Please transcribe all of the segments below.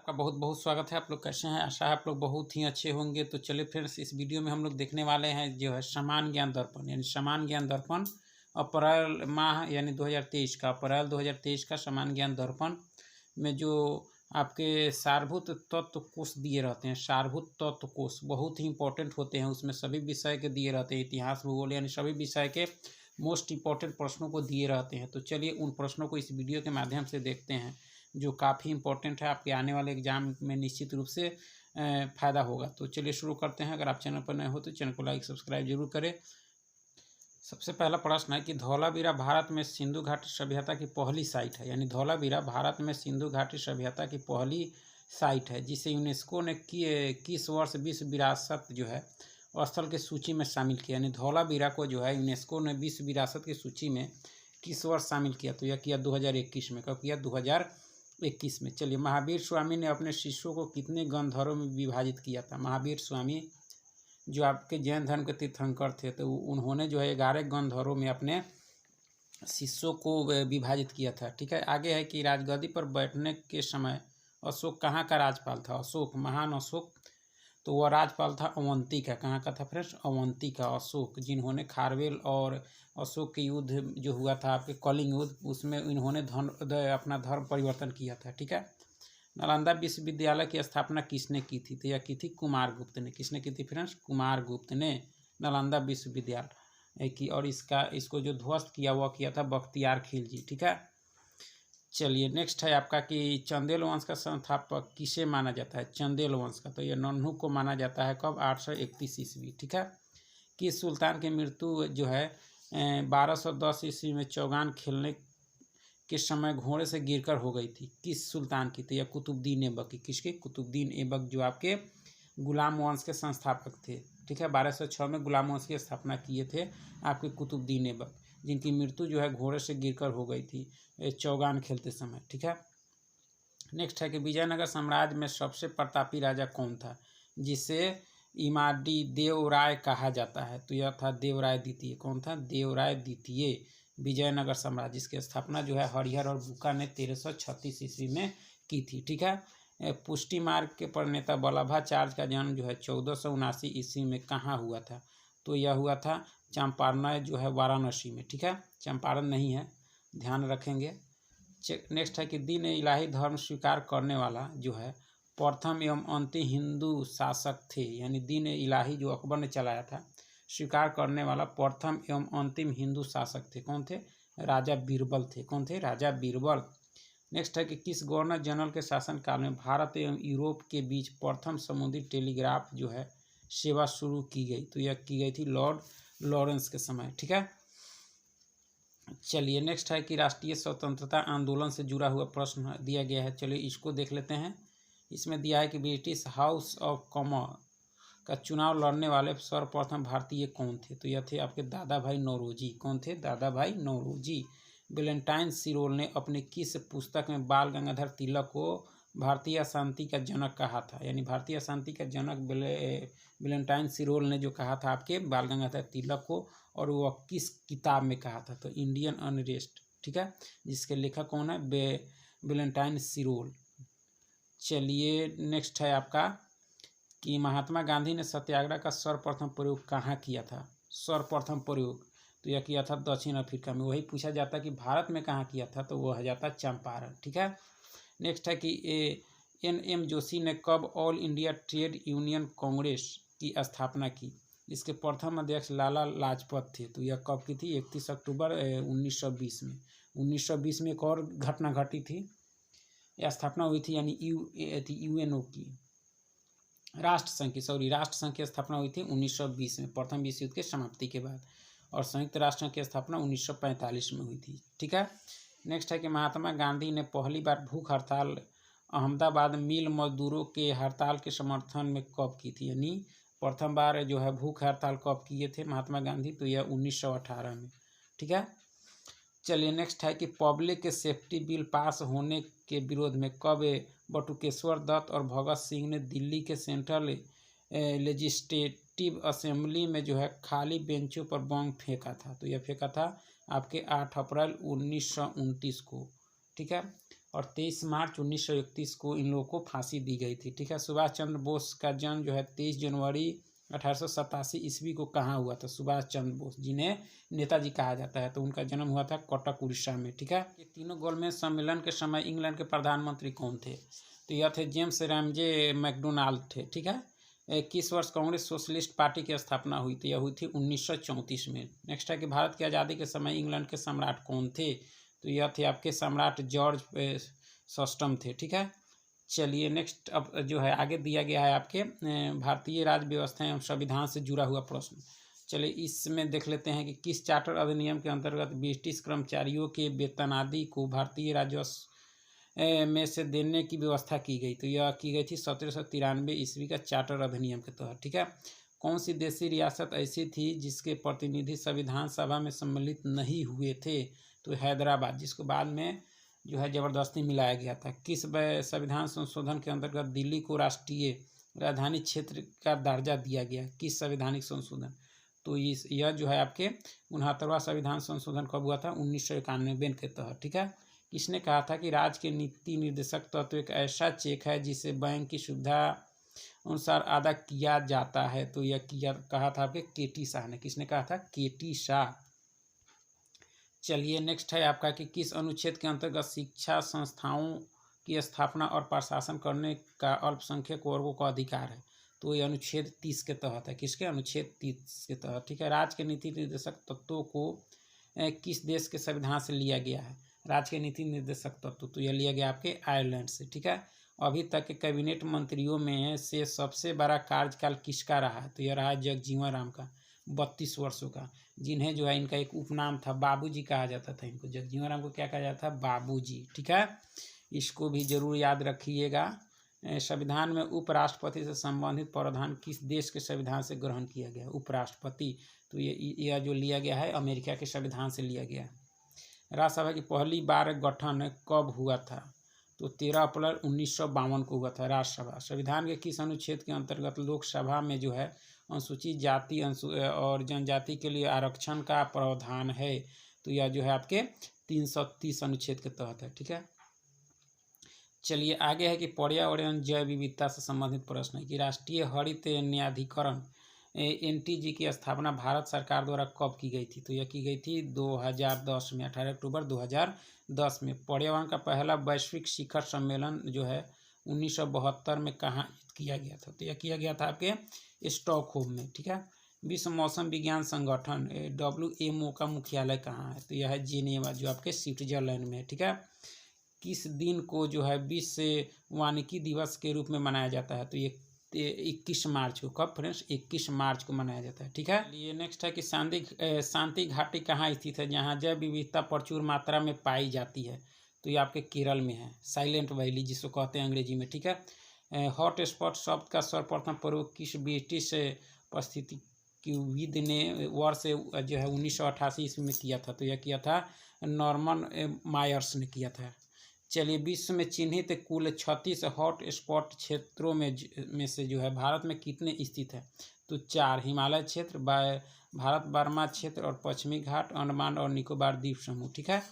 आपका बहुत बहुत स्वागत है। आप लोग कैसे हैं? आशा है आप लोग बहुत ही अच्छे होंगे। तो चलिए फ्रेंड्स, इस वीडियो में हम लोग देखने वाले हैं जो है समान ज्ञान दर्पण, यानी समान ज्ञान दर्पण अप्रैल माह यानी 2023 का, अप्रैल 2023 का समान ज्ञान दर्पण में जो आपके सारभूत तत्व कोष दिए रहते हैं, सारभूत तत्व कोष बहुत ही इंपॉर्टेंट होते हैं। उसमें सभी विषय के दिए रहते हैं, इतिहास, भूगोल यानी सभी विषय के मोस्ट इंपॉर्टेंट प्रश्नों को दिए रहते हैं। तो चलिए उन प्रश्नों को इस वीडियो के माध्यम से देखते हैं जो काफ़ी इंपॉर्टेंट है, आपके आने वाले एग्जाम में निश्चित रूप से फ़ायदा होगा। तो चलिए शुरू करते हैं। अगर आप चैनल पर नए हो तो चैनल को लाइक सब्सक्राइब जरूर करें। सबसे पहला प्रश्न है कि धौलावीरा भारत में सिंधु घाटी सभ्यता की पहली साइट है, यानी धौलावीरा भारत में सिंधु घाटी सभ्यता की पहली साइट है जिसे यूनेस्को ने किस वर्ष विश्व विरासत जो है स्थल की सूची में शामिल किया। यानी धौलावीरा को जो है यूनेस्को ने विश्व विरासत की सूची में किस वर्ष शामिल किया? तो यह किया 2021 में। कब किया? 2021 में। चलिए, महावीर स्वामी ने अपने शिष्यों को कितने गणधरों में विभाजित किया था? महावीर स्वामी जो आपके जैन धर्म के तीर्थंकर थे, तो उन्होंने जो है 11 गणधरों में अपने शिष्यों को विभाजित किया था। ठीक है। आगे है कि राजगद्दी पर बैठने के समय अशोक कहाँ का राजपाल था? अशोक, महान अशोक, तो वह राजपाल था अवंती का। कहाँ का था फ्रेंड्स? अवंती का। अशोक, जिन्होंने खारवेल और अशोक के युद्ध जो हुआ था आपके कलिंग युद्ध, उसमें इन्होंने अपना धर्म परिवर्तन किया था। ठीक है। नालंदा विश्वविद्यालय की स्थापना किसने की थी? तो यह की थी कुमारगुप्त ने। किसने की थी फ्रेंड्स? कुमारगुप्त ने नालंदा विश्वविद्यालय की। और इसको जो ध्वस्त किया हुआ किया था बख्तियार खिलजी। ठीक है। चलिए, नेक्स्ट है आपका कि चंदेल वंश का संस्थापक किसे माना जाता है? चंदेल वंश का, तो यह नन्हु को माना जाता है। कब? 831 ईस्वी। ठीक है। किस सुल्तान की मृत्यु जो है 1210 ईस्वी में चौगान खेलने के समय घोड़े से गिरकर हो गई थी? किस सुल्तान की? तो यह कुतुबुद्दीन ऐबक की। किसके? कुतुबुद्दीन ऐबक, जो आपके गुलाम वंश के संस्थापक थे। ठीक है। 1206 में गुलाम वंश की स्थापना किए थे आपके कुतुबुद्दीन ऐबक, जिनकी मृत्यु जो है घोड़े से गिरकर हो गई थी चौगान खेलते समय। ठीक है। नेक्स्ट है कि विजयनगर साम्राज्य में सबसे प्रतापी राजा कौन था जिसे इमाडी देवराय कहा जाता है? तो यह था देवराय द्वितीय। कौन था? देवराय द्वितीय। विजयनगर साम्राज्य, जिसकी स्थापना जो है हरिहर और बुक्का ने 1336 ईस्वी में की थी। ठीक है। पुष्टि मार्ग के प्रणेता वल्लभाचार्य का जन्म जो है 1479 ईस्वी में कहाँ हुआ था? तो यह हुआ था चंपारण जो है वाराणसी में। ठीक है। चंपारण नहीं है, ध्यान रखेंगे। नेक्स्ट है कि दीन इलाही धर्म स्वीकार करने वाला जो है प्रथम एवं अंतिम हिंदू शासक थे। यानी दीन इलाही जो अकबर ने चलाया था, स्वीकार करने वाला प्रथम एवं अंतिम हिंदू शासक थे। कौन थे? राजा बीरबल थे। कौन थे? राजा बीरबल। नेक्स्ट है कि किस गवर्नर जनरल के शासनकाल में भारत एवं यूरोप के बीच प्रथम समुद्री टेलीग्राफ जो है सेवा शुरू की गई? तो यह की गई थी लॉर्ड लॉरेंस के समय। ठीक है। चलिए, नेक्स्ट है कि राष्ट्रीय स्वतंत्रता आंदोलन से जुड़ा हुआ प्रश्न दिया गया है। चलिए इसको देख लेते हैं। इसमें दिया है कि ब्रिटिश हाउस ऑफ कॉमन का चुनाव लड़ने वाले सर्वप्रथम भारतीय कौन थे? तो यह थे आपके दादा भाई नौरोजी। कौन थे? दादा भाई नौरोजी। वैलेंटाइन सिरोल ने अपनी किस पुस्तक में बाल गंगाधर तिलक को भारतीय अशांति का जनक कहा था? यानी भारतीय अशांति का जनक वैलेंटाइन सिरोल ने जो कहा था आपके बाल गंगाधर तिलक को, और वह किस किताब में कहा था? तो इंडियन अनरेस्ट। ठीक है। जिसके लेखक कौन है? वैलेंटाइन सिरोल। चलिए, नेक्स्ट है आपका कि महात्मा गांधी ने सत्याग्रह का सर्वप्रथम प्रयोग कहाँ किया था? सर्वप्रथम प्रयोग तो यह किया था दक्षिण अफ्रीका में। वही पूछा जाता कि भारत में कहाँ किया था, तो वह जाता चंपारण। ठीक है। नेक्स्ट है कि NM जोशी ने कब all India trade union Congress की स्थापना की? इसके प्रथम अध्यक्ष लाला लाजपत थे। तो यह कब की थी? 31 अक्टूबर 1920 में। 1920 में एक और घटना घटी थी, यह स्थापना हुई थी, यानी UNO की राष्ट्र संघ की स्थापना हुई थी 1920 में, प्रथम विश्व युद्ध के समाप्ति के बाद। और संयुक्त राष्ट्र की स्थापना 1945 में हुई थी। ठीक है। नेक्स्ट है कि महात्मा गांधी ने पहली बार भूख हड़ताल अहमदाबाद मिल मजदूरों के हड़ताल के समर्थन में कब की थी? यानी प्रथम बार जो है भूख हड़ताल कब किए थे महात्मा गांधी? तो यह 1918 में। ठीक है। चलिए, नेक्स्ट है कि पब्लिक सेफ्टी बिल पास होने के विरोध में कब बटुकेश्वर दत्त और भगत सिंह ने दिल्ली के सेंट्रल लेजिस्लेटिव असेंबली में जो है खाली बेंचों पर बम फेंका था? तो यह फेंका था आपके 8 अप्रैल 1929 को। ठीक है। और 23 मार्च 1931 को इन लोगों को फांसी दी गई थी। ठीक है, सुभाष चंद्र बोस का जन्म जो है 23 जनवरी 1887 ईस्वी को कहाँ हुआ था? सुभाष चंद्र बोस, जिन्हें नेताजी कहा जाता है, तो उनका जन्म हुआ था कटक उड़ीसा में। ठीक है, ये तीनों गोलमेज सम्मेलन के समय इंग्लैंड के प्रधानमंत्री कौन थे? तो यह थे जेम्स रैमजे मैकडोनाल्ड थे। ठीक है, किस वर्ष कांग्रेस सोशलिस्ट पार्टी की स्थापना हुई थी? यह हुई थी 1934 में। नेक्स्ट है कि भारत की आज़ादी के समय इंग्लैंड के सम्राट कौन थे? तो यह थे आपके सम्राट जॉर्ज सस्टम थे। ठीक है, चलिए नेक्स्ट अब जो है आगे दिया गया है आपके भारतीय राज्य व्यवस्था एवं संविधान से जुड़ा हुआ प्रश्न। चलिए इसमें देख लेते हैं कि किस चार्टर अधिनियम के अंतर्गत ब्रिटिश कर्मचारियों के वेतन आदि को भारतीय राजस्व में से देने की व्यवस्था की गई? तो यह की गई थी 1793 ईस्वी का चार्टर अधिनियम के तहत। ठीक है, कौन सी देशी रियासत ऐसी थी जिसके प्रतिनिधि संविधान सभा में सम्मिलित नहीं हुए थे? तो हैदराबाद, जिसको बाद में जो है ज़बरदस्ती मिलाया गया था। किस संविधान संशोधन के अंतर्गत दिल्ली को राष्ट्रीय राजधानी क्षेत्र का दर्जा दिया गया? किस संवैधानिक संशोधन? तो यह जो है आपके 69वां संविधान संशोधन कब हुआ था? 1991 के तहत। ठीक है, किसने कहा था कि राज्य के नीति निर्देशक तत्व एक ऐसा चेक है जिसे बैंक की सुविधा अनुसार अदा किया जाता है? तो यह कहा था आपके केटी शाह ने। किसने कहा था? केटी शाह। चलिए नेक्स्ट है आपका कि किस अनुच्छेद के अंतर्गत शिक्षा संस्थाओं की स्थापना और प्रशासन करने का अल्पसंख्यक वर्गों का अधिकार है? तो ये अनुच्छेद 30 के तहत है। किसके? अनुच्छेद 30 के तहत। ठीक है, राज्य के नीति निर्देशक तत्वों को किस देश के संविधान से लिया गया है? राज्य के नीति निर्देशक तत्व, तो यह लिया गया आपके आयरलैंड से। ठीक है, अभी तक के कैबिनेट मंत्रियों में से सबसे बड़ा कार्यकाल किसका रहा है? तो यह रहा जगजीवन राम का, 32 वर्षों का, जिन्हें जो है इनका एक उपनाम था, बाबूजी कहा जाता था इनको। जगजीवन राम को क्या कहा जाता था? बाबूजी। ठीक है, इसको भी जरूर याद रखिएगा। संविधान में उपराष्ट्रपति से संबंधित प्रावधान किस देश के संविधान से ग्रहण किया गया? उपराष्ट्रपति, तो यह जो लिया गया है अमेरिका के संविधान से लिया गया है। राज्यसभा की पहली बार गठन कब हुआ था? तो 13 अप्रैल 1952 को हुआ था राज्यसभा। संविधान के किस अनुच्छेद के अंतर्गत लोकसभा में जो है अनुसूचित जाति और जनजाति के लिए आरक्षण का प्रावधान है? तो यह जो है आपके 330 अनुच्छेद के तहत है। ठीक है, चलिए आगे है कि पर्यावरण जैव विविधता से संबंधित प्रश्न है कि राष्ट्रीय हरित न्यायाधिकरण NTG की स्थापना भारत सरकार द्वारा कब की गई थी? तो यह की गई थी 2010 में, 18 अक्टूबर 2010 में। पर्यावरण का पहला वैश्विक शिखर सम्मेलन जो है 1972 में कहाँ किया गया था? तो यह किया गया था आपके स्टॉकहोम में। ठीक है, विश्व मौसम विज्ञान संगठन WMO का मुख्यालय कहाँ है? तो यह है जिनेवा, जो आपके स्विट्जरलैंड में है। ठीक है, किस दिन को जो है विश्व वानिकी दिवस के रूप में मनाया जाता है? तो ये 21 मार्च को। कब फ्रेंड्स? 21 मार्च को मनाया जाता है। ठीक है, ये नेक्स्ट है कि शांति घाटी कहाँ स्थित है जहाँ जैव विविधता प्रचुर मात्रा में पाई जाती है? तो ये आपके केरल में है, साइलेंट वैली जिसको कहते हैं अंग्रेजी में। ठीक है, हॉट स्पॉट शब्द का सर्वप्रथम प्रयोग किस ब्रिटिश पारिस्थितिकीविद ने वर्ष जो है 1988 ईस्वी में किया था? तो यह किया था नॉर्मन मायर्स ने किया था। चलिए, विश्व में चिन्हित कुल 36 हॉट स्पॉट क्षेत्रों में से जो है भारत में कितने स्थित है? तो 4, हिमालय क्षेत्र, भारत बर्मा क्षेत्र और पश्चिमी घाट, अंडमान और निकोबार द्वीप समूह। ठीक है,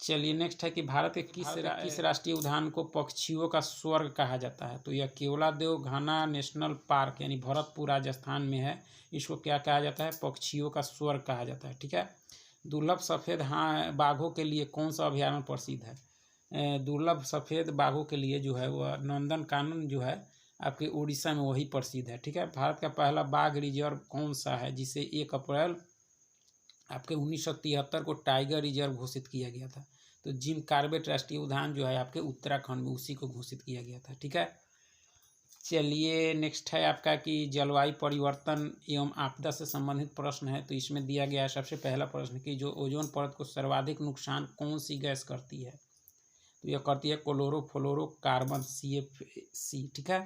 चलिए नेक्स्ट है कि भारत के किस राष्ट्रीय उद्यान को पक्षियों का स्वर्ग कहा जाता है? तो यह केवलादेव घना नेशनल पार्क यानी भरतपुर राजस्थान में है। इसको क्या कहा जाता है? पक्षियों का स्वर्ग कहा जाता है। ठीक है, दुर्लभ सफ़ेद बाघों के लिए कौन सा अभ्यारण्य प्रसिद्ध है? दुर्लभ सफ़ेद बाघों के लिए जो है वह नंदन कानन जो है आपके उड़ीसा में वही प्रसिद्ध है। ठीक है, भारत का पहला बाघ रिजर्व कौन सा है जिसे 1 अप्रैल आपके 1973 को टाइगर रिजर्व घोषित किया गया था? तो जिम कॉर्बेट राष्ट्रीय उद्यान जो है आपके उत्तराखंड में, उसी को घोषित किया गया था। ठीक है, चलिए नेक्स्ट है आपका कि जलवायु परिवर्तन एवं आपदा से संबंधित प्रश्न है। तो इसमें दिया गया है सबसे पहला प्रश्न कि जो ओजोन परत को सर्वाधिक नुकसान कौन सी गैस करती है? तो यह करती है क्लोरोफ्लोरोकार्बन CFC। ठीक है,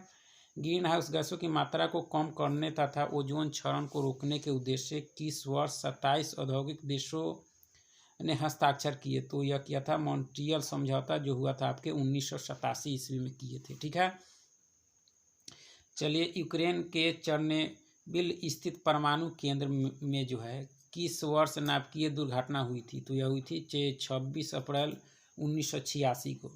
ग्रीन हाउस गैसों की मात्रा को कम करने तथा ओजोन क्षरण को रोकने के उद्देश्य से किस वर्ष 27 औद्योगिक देशों ने हस्ताक्षर किए? तो यह किया था मॉन्ट्रियल समझौता, जो हुआ था आपके 1987 ईस्वी में किए थे। ठीक है, चलिए यूक्रेन के चेर्नोबिल स्थित परमाणु केंद्र में जो है किस वर्ष नाभिकीय दुर्घटना हुई थी? तो यह हुई थी 26 अप्रैल 1986 को।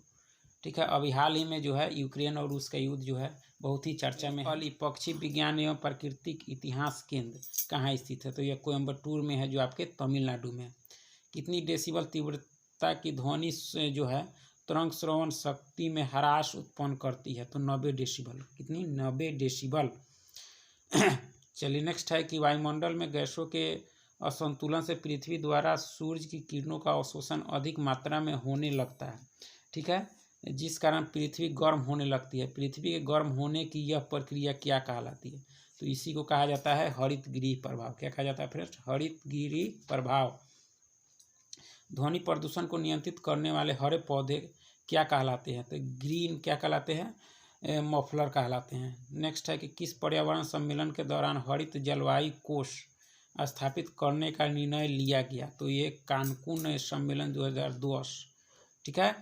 ठीक है, अभी हाल ही में जो है यूक्रेन और रूस का युद्ध जो है बहुत ही चर्चा में है। पक्षी विज्ञान एवं प्राकृतिक इतिहास केंद्र कहाँ स्थित है? तो यह कोयम्बटूर में है, जो आपके तमिलनाडु में है। कितनी डेसिबल तीव्रता की ध्वनि जो है तरंग श्रवण शक्ति में ह्रास उत्पन्न करती है? तो 90 डेसिबल। कितनी? 90 डेसिबल। चलिए नेक्स्ट है कि वायुमंडल में गैसों के असंतुलन से पृथ्वी द्वारा सूर्य की किरणों का अवशोषण अधिक मात्रा में होने लगता है। ठीक है, जिस कारण पृथ्वी गर्म होने लगती है। पृथ्वी के गर्म होने की यह प्रक्रिया क्या कहलाती है? तो इसी को कहा जाता है हरितगृह प्रभाव। क्या कहा जाता है फ्रेंड्स? हरितगृह प्रभाव। ध्वनि प्रदूषण को नियंत्रित करने वाले हरे पौधे क्या कहलाते हैं? तो ग्रीन क्या कहलाते हैं? मफलर कहलाते हैं। नेक्स्ट है कि किस पर्यावरण सम्मेलन के दौरान हरित जलवायु कोष स्थापित करने का निर्णय लिया गया? तो ये कानकुन सम्मेलन 2010। ठीक है,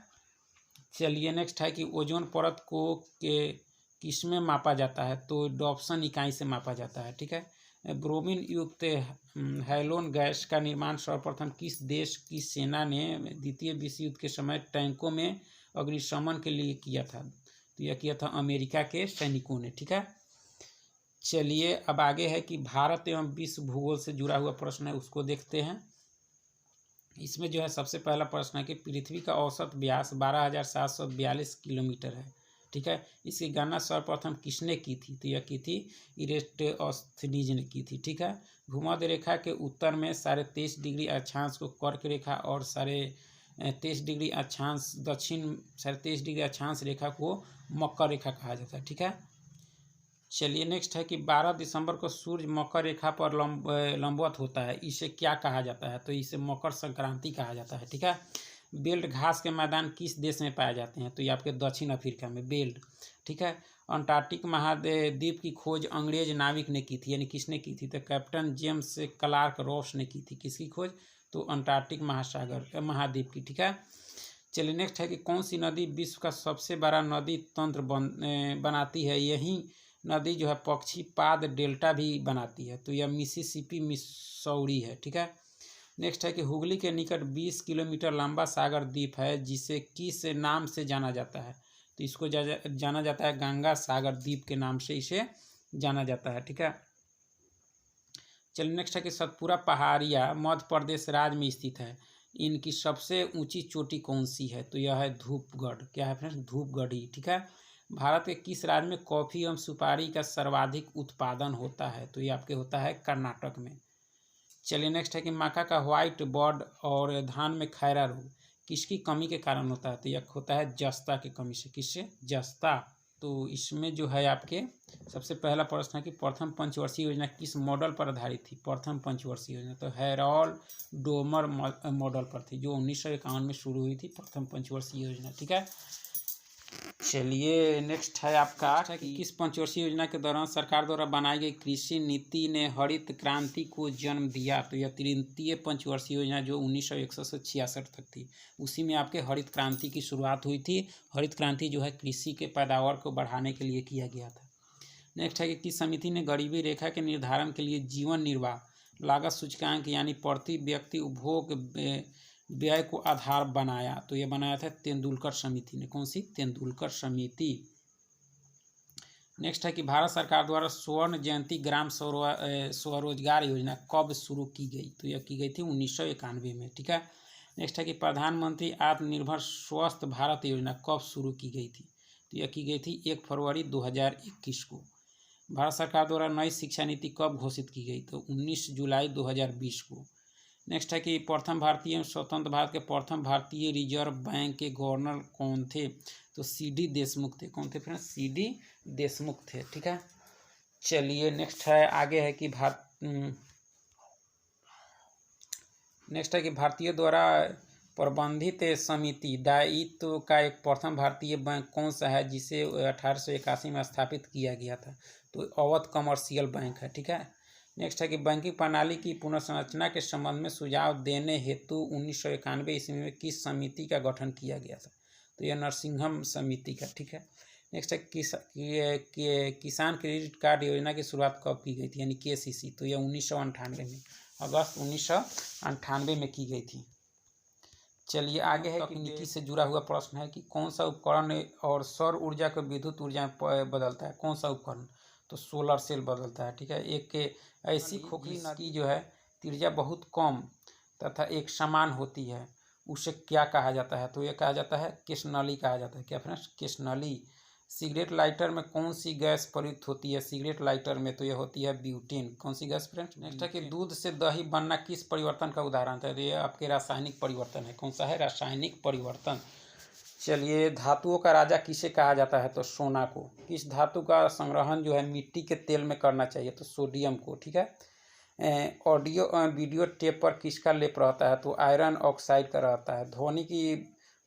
चलिए नेक्स्ट है कि ओजोन परत को किस में मापा जाता है? तो डॉप्सन इकाई से मापा जाता है। ठीक है, ब्रोमीन युक्त हैलोन गैस का निर्माण सर्वप्रथम किस देश की सेना ने द्वितीय विश्व युद्ध के समय टैंकों में अग्निशमन के लिए किया था? तो यह किया था अमेरिका के सैनिकों ने। ठीक है, चलिए अब आगे है कि भारत एवं विश्व भूगोल से जुड़ा हुआ प्रश्न है, उसको देखते हैं। इसमें जो है सबसे पहला प्रश्न है कि पृथ्वी का औसत व्यास 12,742 किलोमीटर है। ठीक है, इसकी गणना सर्वप्रथम किसने की थी? तो यह की थी इरेस्टोस्थनीज ने की थी। ठीक है, भूमध्य रेखा के उत्तर में 23.5 डिग्री अक्षांश को कर्क रेखा और 23.5 डिग्री अक्षांश दक्षिण 23.5 डिग्री अक्षांश रेखा को मकर रेखा कहा जाता है। ठीक है, चलिए नेक्स्ट है कि 12 दिसंबर को सूर्य मकर रेखा पर लंबवत होता है, इसे क्या कहा जाता है? तो इसे मकर संक्रांति कहा जाता है। ठीक है, बेल्ट घास के मैदान किस देश में पाए जाते हैं? तो ये आपके दक्षिण अफ्रीका में बेल्ट। ठीक है, अंटार्कटिक महाद्वीप की खोज अंग्रेज नाविक ने की थी, यानी किसने की थी? तो कैप्टन जेम्स क्लार्क रॉस ने की थी। किसकी खोज? तो अंटार्कटिक महाद्वीप की। ठीक है, चलिए नेक्स्ट है कि कौन सी नदी विश्व का सबसे बड़ा नदी तंत्र बनाती है? यही नदी जो है पक्षीपाद डेल्टा भी बनाती है। तो यह मिसिसिपी मिसौरी है। ठीक है, नेक्स्ट है कि हुगली के निकट 20 किलोमीटर लंबा सागर द्वीप है, जिसे किस नाम से जाना जाता है? तो इसको जाना जाता है गंगा सागर द्वीप के नाम से इसे जाना जाता है। ठीक है, चलिए नेक्स्ट है कि सतपुरा पहाड़ियाँ मध्य प्रदेश राज्य में स्थित है, इनकी सबसे ऊंची चोटी कौन सी है? तो यह है धूपगढ़। क्या है फ्रेंड्स? धूपगढ़ ही। ठीक है, भारत के किस राज्य में कॉफ़ी एवं सुपारी का सर्वाधिक उत्पादन होता है? तो ये आपके होता है कर्नाटक में। चलिए नेक्स्ट है कि मक्का का व्हाइट बॉड और धान में खैरा रोग किसकी कमी के कारण होता है? तो यह होता है जस्ता की कमी से। किससे? जस्ता। तो इसमें जो है आपके सबसे पहला प्रश्न है कि प्रथम पंचवर्षीय योजना किस मॉडल पर आधारित थी? प्रथम पंचवर्षीय योजना तो हैरोल्ड डोमर मॉडल पर थी, जो 1951 में शुरू हुई थी प्रथम पंचवर्षीय योजना। ठीक है, चलिए नेक्स्ट है आपका कि किस पंचवर्षीय योजना के दौरान सरकार द्वारा बनाई गई कृषि नीति ने हरित क्रांति को जन्म दिया? तो यह तृतीय पंचवर्षीय योजना जो 1961 से 66 तक थी, उसी में आपके हरित क्रांति की शुरुआत हुई थी। हरित क्रांति जो है कृषि के पैदावार को बढ़ाने के लिए किया गया था। नेक्स्ट है कि किस समिति ने गरीबी रेखा के निर्धारण के लिए जीवन निर्वाह लागत सूचकांक यानी प्रति व्यक्ति उपभोग व्यय को आधार बनाया? तो यह बनाया था तेंदुलकर समिति ने। कौन सी? तेंदुलकर समिति। नेक्स्ट है कि भारत सरकार द्वारा स्वर्ण जयंती ग्राम स्वरोजगार योजना कब शुरू की गई? तो यह की गई थी 1991 में। ठीक है, नेक्स्ट है कि प्रधानमंत्री आत्मनिर्भर स्वस्थ भारत योजना कब शुरू की गई थी? तो यह की गई थी 1 फरवरी 2021 को। भारत सरकार द्वारा नई शिक्षा नीति कब घोषित की गई? तो 19 जुलाई 2020 को। नेक्स्ट है कि प्रथम भारतीय स्वतंत्र भारत के प्रथम भारतीय रिजर्व बैंक के गवर्नर कौन थे? तो CD देशमुख थे। कौन थे फ्रेंड्स? CD देशमुख थे। ठीक है, चलिए नेक्स्ट है आगे है कि नेक्स्ट है कि भारतीय द्वारा प्रबंधित समिति दायित्व का एक प्रथम भारतीय बैंक कौन सा है, जिसे 1881 में स्थापित किया गया था? तो अवध कमर्शियल बैंक है। ठीक है, नेक्स्ट है कि बैंकिंग प्रणाली की पुनर्संरचना के संबंध में सुझाव देने हेतु 1991 ईस्वी में किस समिति का गठन किया गया था? तो यह नरसिंहम समिति का। ठीक है, नेक्स्ट है किसान क्रेडिट कार्ड योजना की शुरुआत कब की गई थी, यानी KCC? तो यह 1998 में, अगस्त 1998 में की गई थी। चलिए आगे है तकनीकी से जुड़ा हुआ प्रश्न है कि कौन सा उपकरण और सौर ऊर्जा को विद्युत ऊर्जा में बदलता है, कौन सा उपकरण? तो सोलर सेल बदलता है, ठीक है। एक ऐसी खोखली नदी जो है त्रिज्या बहुत कम तथा एक समान होती है, उसे क्या कहा जाता है? तो ये कहा जाता है केशनली कहा जाता है। क्या फ्रेंड्स? केशनली। सिगरेट लाइटर में कौन सी गैस प्रयुक्त होती है? सिगरेट लाइटर में तो यह होती है ब्यूटेन। कौन सी गैस फ्रेंड्स? नेक्स्ट है कि दूध से दही बनना किस परिवर्तन का उदाहरण है? तो ये आपके रासायनिक परिवर्तन है। कौन सा है? रासायनिक परिवर्तन। चलिए धातुओं का राजा किसे कहा जाता है? तो सोना को। किस धातु का संग्रहण जो है मिट्टी के तेल में करना चाहिए? तो सोडियम को, ठीक है। ऑडियो वीडियो टेप पर किसका लेप रहता है? तो आयरन ऑक्साइड का रहता है। ध्वनि की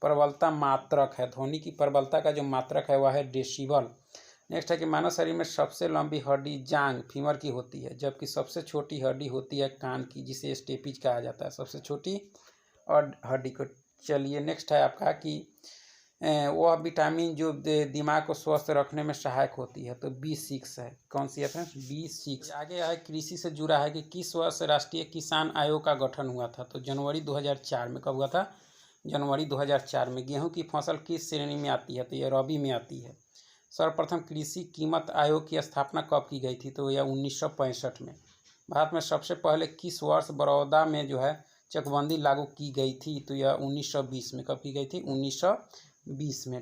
प्रबलता मात्रक है, ध्वनि की प्रबलता का जो मात्रक है वह है डेसिबल। नेक्स्ट है कि मानव शरीर में सबसे लंबी हड्डी जांघ फीमर की होती है, जबकि सबसे छोटी हड्डी होती है कान की, जिसे स्टेपिज कहा जाता है, सबसे छोटी और हड्डी को। चलिए नेक्स्ट है आपका कि वह विटामिन जो दिमाग को स्वस्थ रखने में सहायक होती है, तो B6 है। कौन सी है फ्रेंड्स? B6। आगे है कृषि से जुड़ा है कि किस वर्ष राष्ट्रीय किसान आयोग का गठन हुआ था? तो जनवरी 2004 में। कब हुआ था? जनवरी 2004 में। गेहूं की फसल किस श्रेणी में आती है? तो यह रबी में आती है। सर्वप्रथम कृषि कीमत आयोग की स्थापना कब की गई थी? तो यह 1965 में। भारत में सबसे पहले किस वर्ष बड़ौदा में जो है चकबंदी लागू की गई थी? तो यह 1920 में। कब की गई थी? 1920 में।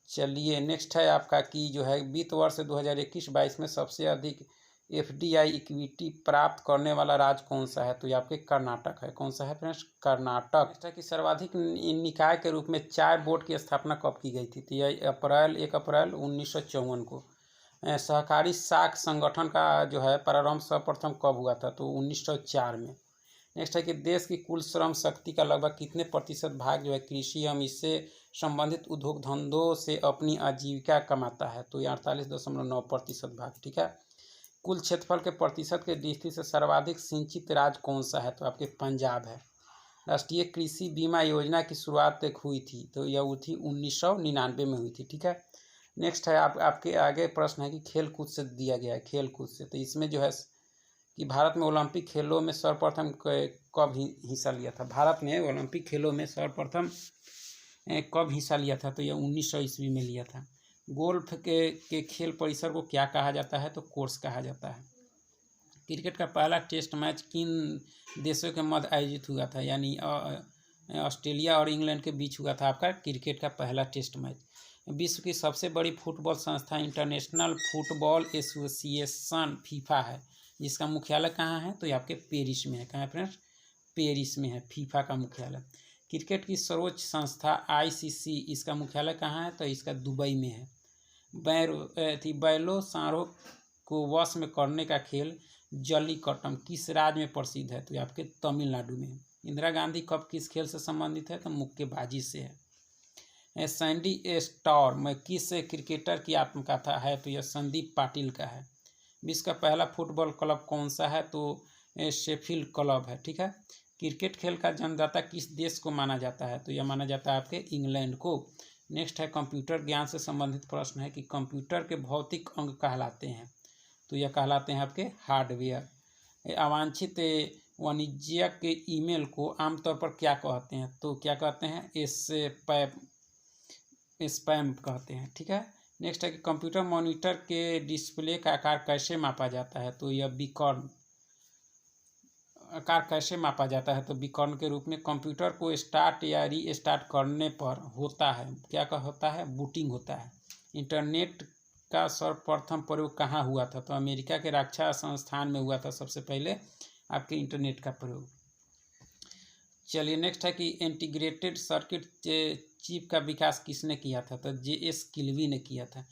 चलिए नेक्स्ट है आपका कि जो है वित्त वर्ष 2021-22 में सबसे अधिक FDI इक्विटी प्राप्त करने वाला राज्य कौन सा है? तो ये आपके कर्नाटक है। कौन सा है फ्रेंड्स? कर्नाटक। नेक्स्ट है कि सर्वाधिक निकाय के रूप में चाय बोर्ड की स्थापना कब की गई थी? तो यह 1 अप्रैल 1954 को। सहकारी साख संगठन का जो है प्रारंभ सर्वप्रथम कब हुआ था? तो 1904 में। नेक्स्ट है कि देश की कुल श्रम शक्ति का लगभग कितने प्रतिशत भाग जो है कृषि एवं इससे संबंधित उद्योग धंधों से अपनी आजीविका कमाता है? तो ये 48.9% भाग, ठीक है। कुल क्षेत्रफल के प्रतिशत के दृष्टि से सर्वाधिक सिंचित राज्य कौन सा है? तो आपके पंजाब है। राष्ट्रीय कृषि बीमा योजना की शुरुआत हुई थी? तो यह हुई थी 1999 में हुई थी, ठीक है। नेक्स्ट है आपके आगे प्रश्न है कि खेल कूद से दिया गया है, खेल कूद से। तो इसमें जो है कि भारत में ओलंपिक खेलों में सर्वप्रथम कब हिस्सा लिया था? भारत ने ओलंपिक खेलों में सर्वप्रथम कब हिस्सा लिया था? तो यह 1900 ईस्वी में लिया था। गोल्फ के खेल परिसर को क्या कहा जाता है? तो कोर्स कहा जाता है। क्रिकेट का पहला टेस्ट मैच किन देशों के मध्य आयोजित हुआ था? यानी ऑस्ट्रेलिया और इंग्लैंड के बीच हुआ था आपका क्रिकेट का पहला टेस्ट मैच। विश्व की सबसे बड़ी फुटबॉल संस्था इंटरनेशनल फुटबॉल एसोसिएशन फीफा है, जिसका मुख्यालय कहाँ है? तो ये आपके पेरिस में है। कहाँ है फ्रेंड्स? पेरिस में है फीफा का मुख्यालय। क्रिकेट की सर्वोच्च संस्था ICC, इसका मुख्यालय कहाँ है? तो इसका दुबई में है। बैलो सांडों को वश में करने का खेल जल्लीकट्टम किस राज्य में प्रसिद्ध है? तो ये आपके तमिलनाडु में। इंदिरा गांधी कप किस खेल से संबंधित है? तो मुक्केबाजी से है। सैंडी स्टॉर्म किस क्रिकेटर की आत्मकथा है? तो यह संदीप पाटिल का है। विश्व का पहला फुटबॉल क्लब कौन सा है? तो शेफील्ड क्लब है, ठीक है। क्रिकेट खेल का जन्मदाता किस देश को माना जाता है? तो यह माना जाता है आपके इंग्लैंड को। नेक्स्ट है कंप्यूटर ज्ञान से संबंधित प्रश्न है कि कंप्यूटर के भौतिक अंग कहलाते हैं? तो यह कहलाते हैं आपके हार्डवेयर। अवांछित वाणिज्यिक ईमेल को आमतौर पर क्या कहते हैं? तो क्या कहते हैं? स्पैम कहते हैं, ठीक है। नेक्स्ट है कि कंप्यूटर मॉनिटर के डिस्प्ले का आकार कैसे मापा जाता है? तो यह बीकॉन आकार कैसे मापा जाता है? तो बीकॉन के रूप में। कंप्यूटर को स्टार्ट या रीस्टार्ट करने पर होता है क्या होता है? बूटिंग होता है। इंटरनेट का सर्वप्रथम प्रयोग कहाँ हुआ था? तो अमेरिका के रक्षा संस्थान में हुआ था सबसे पहले आपके इंटरनेट का प्रयोग। चलिए नेक्स्ट है कि इंटीग्रेटेड सर्किट चिप का विकास किसने किया था? तो JS किल्वी ने किया था।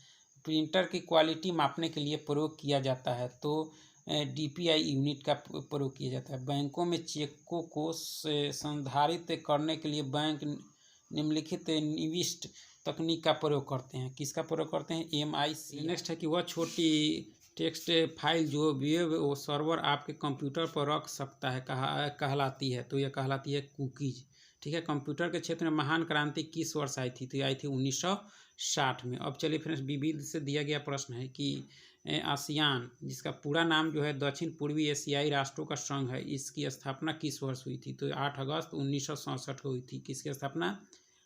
प्रिंटर की क्वालिटी मापने के लिए प्रयोग किया जाता है? तो DPI यूनिट का प्रयोग किया जाता है। बैंकों में चेकों को संधारित करने के लिए बैंक निम्नलिखित निविष्ट तकनीक का प्रयोग करते हैं? किसका प्रयोग करते हैं? MIC। नेक्स्ट है कि वह छोटी टेक्स्ट फाइल जो वेब वो सर्वर आपके कंप्यूटर पर रख सकता है कहलाती है? तो यह कहलाती है कुकीज, ठीक है। कंप्यूटर के क्षेत्र में महान क्रांति किस वर्ष आई थी? तो ये आई थी 1960 में। अब चलिए फ्रेंड्स, विविध से दिया गया प्रश्न है कि आसियान, जिसका पूरा नाम जो है दक्षिण पूर्वी एशियाई राष्ट्रों का संघ है, इसकी स्थापना किस वर्ष हुई थी? तो 8 अगस्त 1967 को हुई थी। किसकी स्थापना?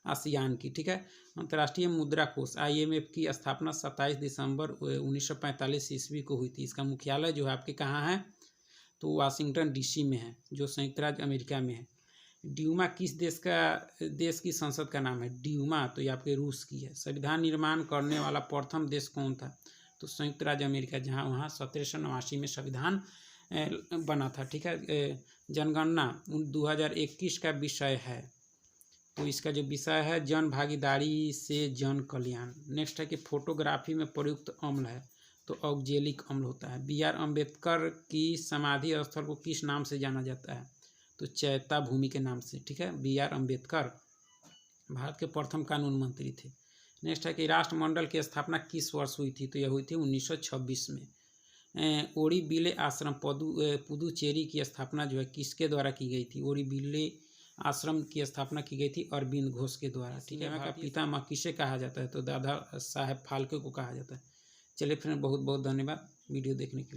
आसियान की। ठीक है। अंतर्राष्ट्रीय मुद्रा कोष IMF की स्थापना 27 दिसंबर 1945 ईस्वी को हुई थी। इसका मुख्यालय जो है आपके कहाँ है? तो वाशिंगटन DC में है, जो संयुक्त राज्य अमेरिका में है। ड्यूमा किस देश की संसद का नाम है? ड्यूमा तो ये आपके रूस की है। संविधान निर्माण करने वाला प्रथम देश कौन था? तो संयुक्त राज्य अमेरिका, जहाँ वहाँ 1789 में संविधान बना था। ठीक है। जनगणना 2021 का विषय है, तो इसका जो विषय है जन भागीदारी से जन कल्याण। नेक्स्ट है कि फोटोग्राफी में प्रयुक्त अम्ल है, तो ऑक्जेलिक अम्ल होता है। BR अम्बेडकर की समाधि स्थल को किस नाम से जाना जाता है? तो चैता भूमि के नाम से। ठीक है। BR अम्बेडकर भारत के प्रथम कानून मंत्री थे। नेक्स्ट है कि राष्ट्रमंडल की स्थापना किस वर्ष हुई थी? तो यह हुई थी 1926 में। ओरीविले आश्रम पुदुचेरी की स्थापना जो है किसके द्वारा की गई थी? ओरीविले आश्रम की स्थापना की गई थी अरविंद घोष के द्वारा। ठीक है। का पितामह किसे कहा जाता है? तो दादा साहेब फाल्के को कहा जाता है। चलिए फ्रेंड, बहुत बहुत धन्यवाद वीडियो देखने के लिए।